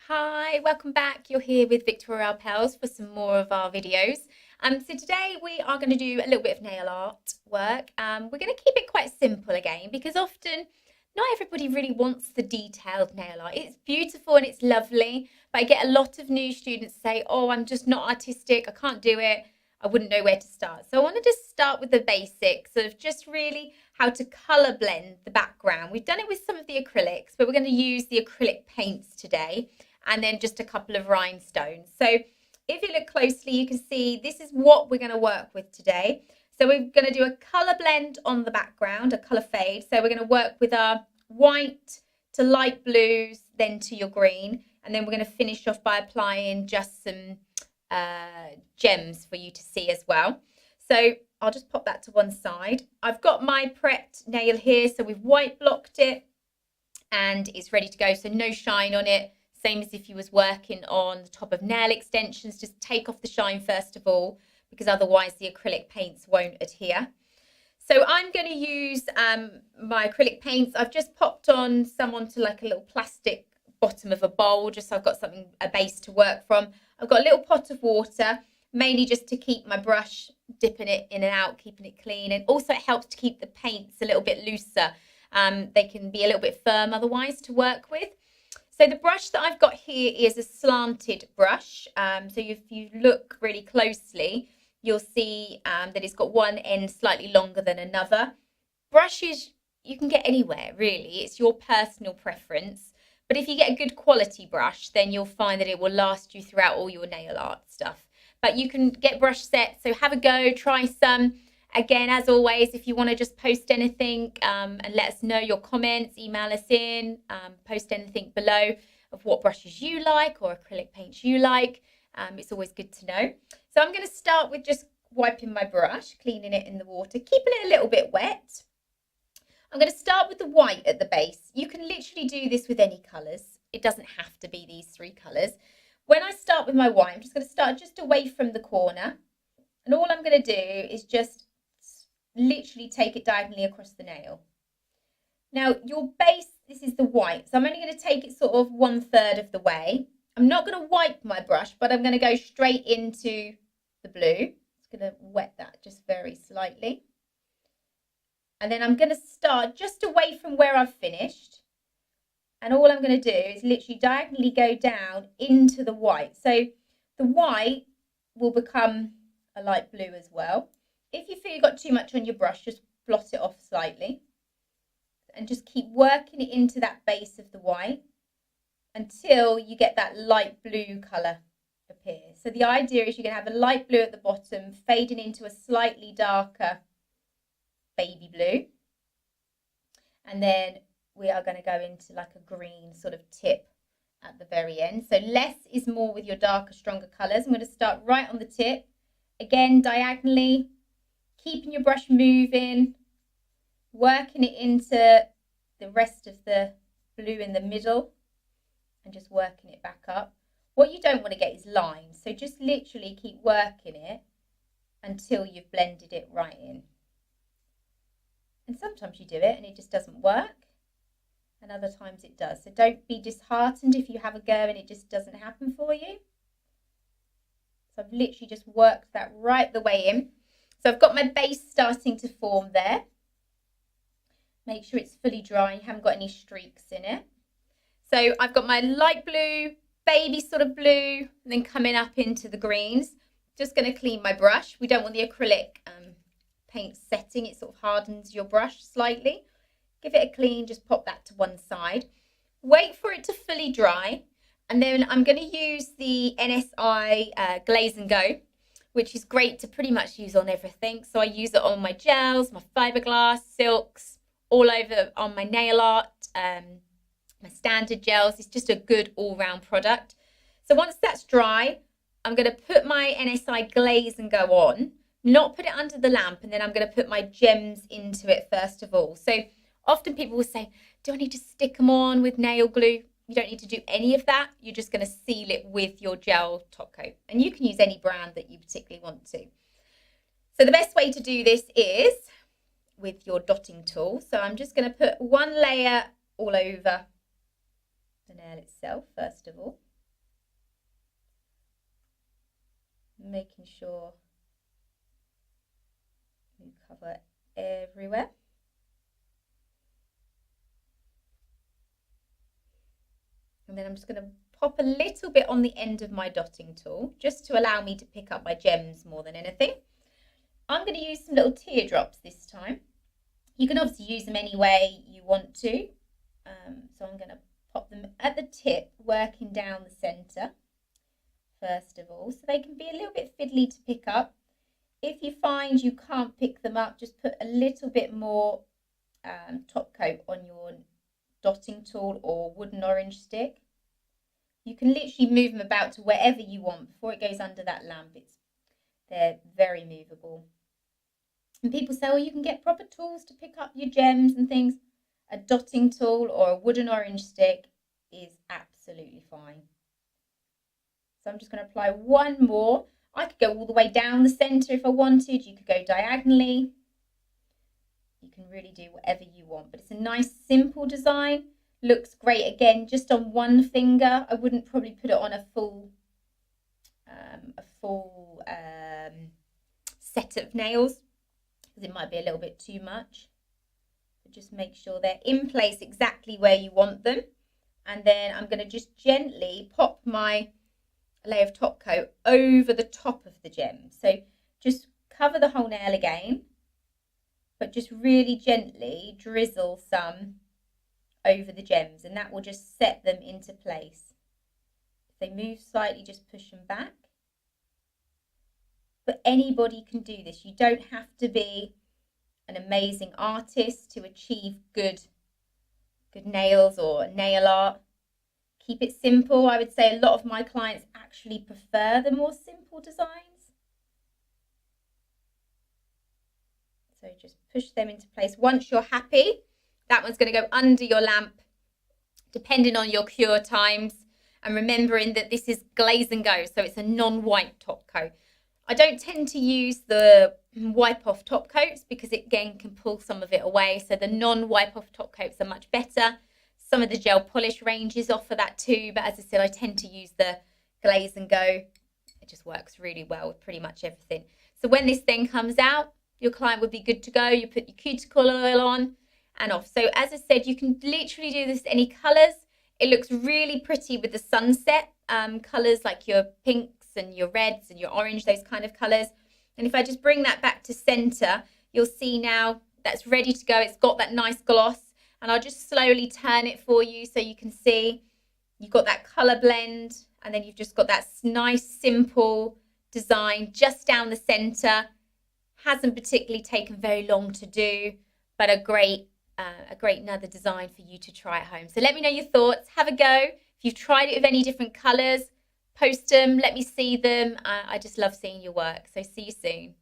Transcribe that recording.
Hi, welcome back. You're here with Victoria Pels for some more of our videos. So today we are going to do a little bit of nail art work. We're going to keep it quite simple again because often not everybody really wants the detailed nail art. It's beautiful and it's lovely, but I get a lot of new students say, oh, I'm just not artistic. I can't do it. I wouldn't know where to start. So I want to just start with the basics of just really how to colour blend the background. We've done it with some of the acrylics, but we're going to use the acrylic paints today, and then just a couple of rhinestones. So if you look closely, you can see this is what we're going to work with today. So we're going to do a colour blend on the background, a colour fade. So we're going to work with our white to light blues, then to your green. And then we're going to finish off by applying just some gems for you to see as well. So I'll just pop that to one side. I've got my prepped nail here. So we've white blocked it and it's ready to go. So no shine on it. Same as if you was working on the top of nail extensions, just take off the shine first of all, because otherwise the acrylic paints won't adhere. So I'm going to use my acrylic paints. I've just popped on some onto like a little plastic bottom of a bowl, just so I've got something, a base to work from. I've got a little pot of water, mainly just to keep my brush, dipping it in and out, keeping it clean. And also it helps to keep the paints a little bit looser. They can be a little bit firm otherwise to work with. So the brush that I've got here is a slanted brush. So if you look really closely, you'll see that it's got one end slightly longer than another. Brushes you can get anywhere, really. It's your personal preference. But if you get a good quality brush, then you'll find that it will last you throughout all your nail art stuff. But you can get brush sets, so have a go, try some. Again, as always, if you want to just post anything and let us know your comments, email us in, post anything below of what brushes you like or acrylic paints you like. It's always good to know. So I'm going to start with just wiping my brush, cleaning it in the water, keeping it a little bit wet. I'm going to start with the white at the base. You can literally do this with any colours. It doesn't have to be these three colours. When I start with my white, I'm just going to start just away from the corner. And all I'm going to do is just literally take it diagonally across the nail. Now your base, this is the white, so I'm only going to take it sort of 1/3 of the way. I'm not going to wipe my brush, but I'm going to go straight into the blue. Just going to wet that just very slightly. And then I'm going to start just away from where I've finished. And all I'm going to do is literally diagonally go down into the white. So the white will become a light blue as well. If you feel you've got too much on your brush, just blot it off slightly and just keep working it into that base of the white until you get that light blue colour appear. So the idea is you're going to have a light blue at the bottom fading into a slightly darker baby blue, and then we are going to go into like a green sort of tip at the very end. So less is more with your darker, stronger colours. I'm going to start right on the tip, again diagonally, keeping your brush moving, working it into the rest of the blue in the middle and just working it back up. What you don't want to get is lines, so just literally keep working it until you've blended it right in. And sometimes you do it and it just doesn't work, and other times it does. So don't be disheartened if you have a go and it just doesn't happen for you. So I've literally just worked that right the way in. So I've got my base starting to form there. Make sure it's fully dry, you haven't got any streaks in it. So I've got my light blue, baby sort of blue, and then coming up into the greens. Just going to clean my brush. We don't want the acrylic paint setting, it sort of hardens your brush slightly. Give it a clean, just pop that to one side. Wait for it to fully dry, and then I'm going to use the NSI Glaze and Go, which is great to pretty much use on everything. So I use it on my gels, my fiberglass, silks, all over on my nail art, my standard gels. It's just a good all-round product. So once that's dry, I'm going to put my NSI Glaze and Go on, not put it under the lamp, and then I'm going to put my gems into it first of all. So often people will say, do I need to stick them on with nail glue? You don't need to do any of that. You're just going to seal it with your gel top coat. And you can use any brand that you particularly want to. So the best way to do this is with your dotting tool. So I'm just going to put one layer all over the nail itself, first of all. making sure you cover everywhere. And then I'm just going to pop a little bit on the end of my dotting tool, just to allow me to pick up my gems more than anything. I'm going to use some little teardrops this time. You can obviously use them any way you want to. So I'm going to pop them at the tip, working down the centre, first of all, so they can be a little bit fiddly to pick up. If you find you can't pick them up, just put a little bit more top coat on your dotting tool or wooden orange stick. You can literally move them about to wherever you want before it goes under that lamp. They're very movable. And people say, well, you can get proper tools to pick up your gems and things. A dotting tool or a wooden orange stick is absolutely fine. So I'm just going to apply one more. I could go all the way down the centre if I wanted. You could go diagonally. You can really do whatever you want, but it's a nice simple design. Looks great again just on one finger. I wouldn't probably put it on a full set of nails because it might be a little bit too much. So just make sure they're in place exactly where you want them. And then I'm going to just gently pop my layer of top coat over the top of the gem. So just cover the whole nail again, but just really gently drizzle some over the gems, and that will just set them into place. If they move slightly, just push them back. But anybody can do this. You don't have to be an amazing artist to achieve good nails or nail art. Keep it simple. I would say a lot of my clients actually prefer the more simple designs. So just push them into place. Once you're happy, that one's going to go under your lamp, depending on your cure times. And remembering that this is glaze and go, so it's a non-white top coat. I don't tend to use the wipe off top coats because it again can pull some of it away. So the non-wipe off top coats are much better. Some of the gel polish ranges offer that too, but as I said, I tend to use the glaze and go. It just works really well with pretty much everything. So when this then comes out, your client would be good to go. You put your cuticle oil on and off. So as I said, you can literally do this any colours. It looks really pretty with the sunset colours like your pinks and your reds and your orange, those kind of colours. And if I just bring that back to centre, you'll see now that's ready to go. It's got that nice gloss. And I'll just slowly turn it for you so you can see you've got that colour blend, and then you've just got that nice simple design just down the centre. Hasn't particularly taken very long to do, but a great another design for you to try at home. So let me know your thoughts. Have a go. If you've tried it with any different colours, post them. Let me see them. I just love seeing your work. So see you soon.